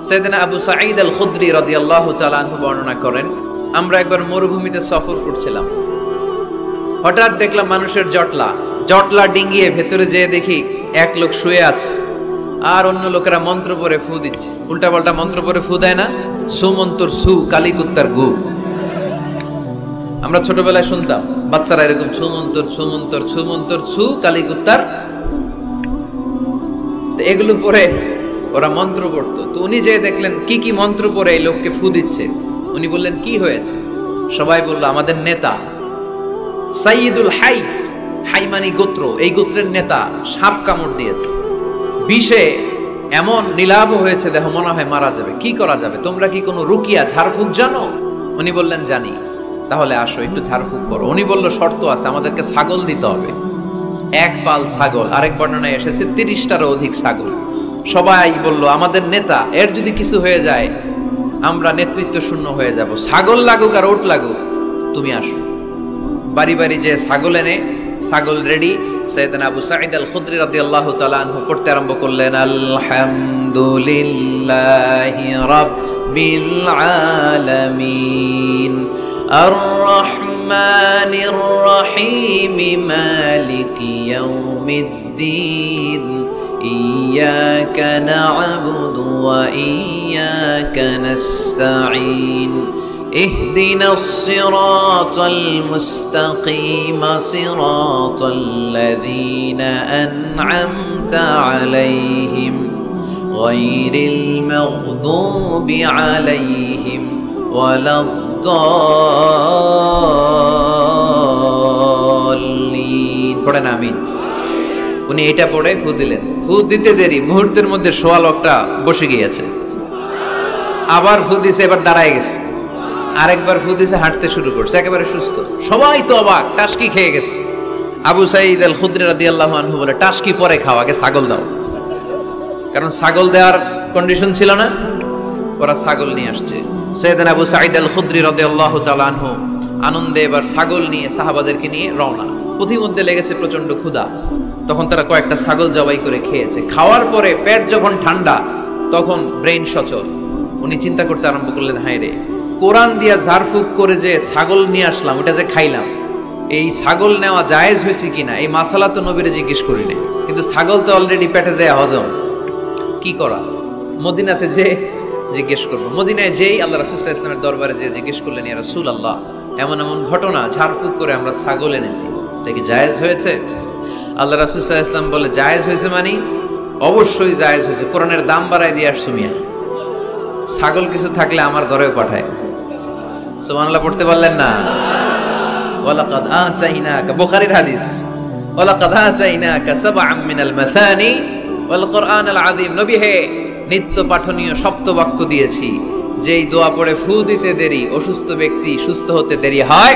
সাইয়েদনা আবু সাঈদ আল খুদরি রাদিয়াল্লাহু তাআলা আনহু বর্ণনা করেন, আমরা একবার মরুভূমিতে সফর করছিলাম। হঠাৎ দেখলাম মানুষের জটলা ডিঙ্গিয়ে ভেতরে যেয়ে দেখি এক লোক শুয়ে আছে, আর অন্য লোকেরা মন্ত্র পড়ে ফু দিচ্ছে। উল্টাপাল্টা মন্ত্র পড়ে ফু দেয় না, সুমন্তর সু কালীকুত্তার গু। আমরা ছোটবেলায় শুনতাম বাচ্চারা এরকম ছুমন্তর ছুমন্তর ছুমন্তর ছু কালীকুত্তার, এগুলো পরে ওরা মন্ত্র পড়তো। তো উনি যে দেখলেন কি কি মন্ত্র পড়ে এই লোককে ফু দিচ্ছে, উনি বললেন কি হয়েছে? সবাই বলল আমাদের নেতা সাইয়্যিদুল হাই, হাই মানি গোত্র, এই গোত্রের নেতা সাপ কামড় দিয়েছে, বিষে এমন নীলাভ হয়েছে দেহ মনে হয় মারা যাবে। কি করা যাবে? তোমরা কি কোনো রুকিয়া ঝাড়ফুঁক জানো? উনি বললেন জানি। তাহলে আসো একটু ঝাড়ফুঁক করো। উনি বলল শর্ত আছে, আমাদেরকে ছাগল দিতে হবে, এক পাল ছাগল। আরেক বর্ণনায় এসেছে 30টারও অধিক ছাগল। সবাই বলল আমাদের নেতা, এর যদি কিছু হয়ে যায় আমরা নেতৃত্ব শূন্য হয়ে যাব, ছাগল লাগুক আর ওট লাগুক, তুমি আসো। বাড়ি বাড়ি যে ছাগল এনে, ছাগল রেডি। সাইয়েদনা আবু সাঈদ আল খুদরি রাদিয়াল্লাহু তাআলা আনহু পড়তে আরম্ভ করলেন, আলহামদুলিল্লাহি রাব্বিল আলামিন আর রহমানির রহিম মালিকি ইয়াউমিদ্দিন ইয়্যাকা না'বুদু ওয়া ইয়্যাকা নাস্তাঈন اهدنا الصراط المستقيم صراط الذين أنعمت عليهم غير المغضوب عليهم ولا الضالين পড়েন আমিন। উনি এটা পড়ে ফু দিলেন। ফু দিতে দেরি, মুহূর্তের মধ্যে সোয়া লোকটা বসে গিয়েছে। আবার ফু দিছে, এবার দাঁড়ায় গেছে। আরেকবার ফু দিছে, হাঁটতে শুরু করছে, একেবারে সুস্থ। সবাই তো অবাক, টাসকি খেয়ে গেছে। আবু সাঈদ আল খুদরি রাদিয়াল্লাহু আনহু বলে, টাসকি পরে খাও, আগে ছাগল দাও। কারণ ছাগল দেওয়ার কন্ডিশন ছিল না, ওরা ছাগল নিয়ে আসছে। সাইয়েদনা আবু সাঈদ আল খুদরি রাদিয়াল্লাহু তাআলা আনহু আনন্দে এবার ছাগল নিয়ে সাহাবাদেরকে নিয়ে রওনা। পথিমধ্যে লেগেছে প্রচন্ড ক্ষুধা, তখন তারা কয়েকটা ছাগল জবাই করে খেয়েছে। খাওয়ার পরে পেট যখন ঠান্ডা, তখন ব্রেইন সচল। উনি চিন্তা করতে আরম্ভ করলেন, হায় রে, কোরআন দিয়া ঝাড়ফুঁক করে যে ছাগল নিয়ে আসলাম, ওটা যে খাইলাম, এই ছাগল নেওয়া জায়েজ হয়েছে কিনা এই মাসালা তো নবীরে জিজ্ঞেস করি নাই, কিন্তু ছাগল তো অলরেডি পেটে যায় হজম, কি করা? মদিনাতে যে জিজ্ঞেস করবো। মদিনায় যেই আল্লাহ রাসূল সাল্লাল্লাহু আলাইহি ওয়াসাল্লামের দরবারে যে জিজ্ঞেস করলেন, ইয়া রাসূলুল্লাহ, এমন এমন ঘটনা, ঝাড়ফুঁক করে আমরা ছাগল এনেছি, এটা কি জায়েজ হয়েছে? আল্লাহ রাসূল সাল্লাল্লাহু আলাইহি ওয়াসাল্লাম বলে, জায়েজ হয়েছে মানে অবশ্যই জায়েজ হয়েছে, কোরআনের দাম বাড়ায় দিয়ে আসছো মিয়া, ছাগল কিছু থাকলে আমার ঘরেও পাঠায়। সুবহানাল্লাহ পড়তে পারলেন না? ওয়ালাকাদ আতাইনাকা, বুখারীর হাদিস, ওয়ালাকাদ আতাইনাকা সাবআম মিনাল মাসানি ওয়াল কুরআনাল আযীম। নবী হে, নিত্য পাঠনীয় সপ্তবাক্য দিয়েছি, যেই দোয়া পড়ে ফু দিতে দেরি অসুস্থ ব্যক্তি সুস্থ হতে দেরি হয়,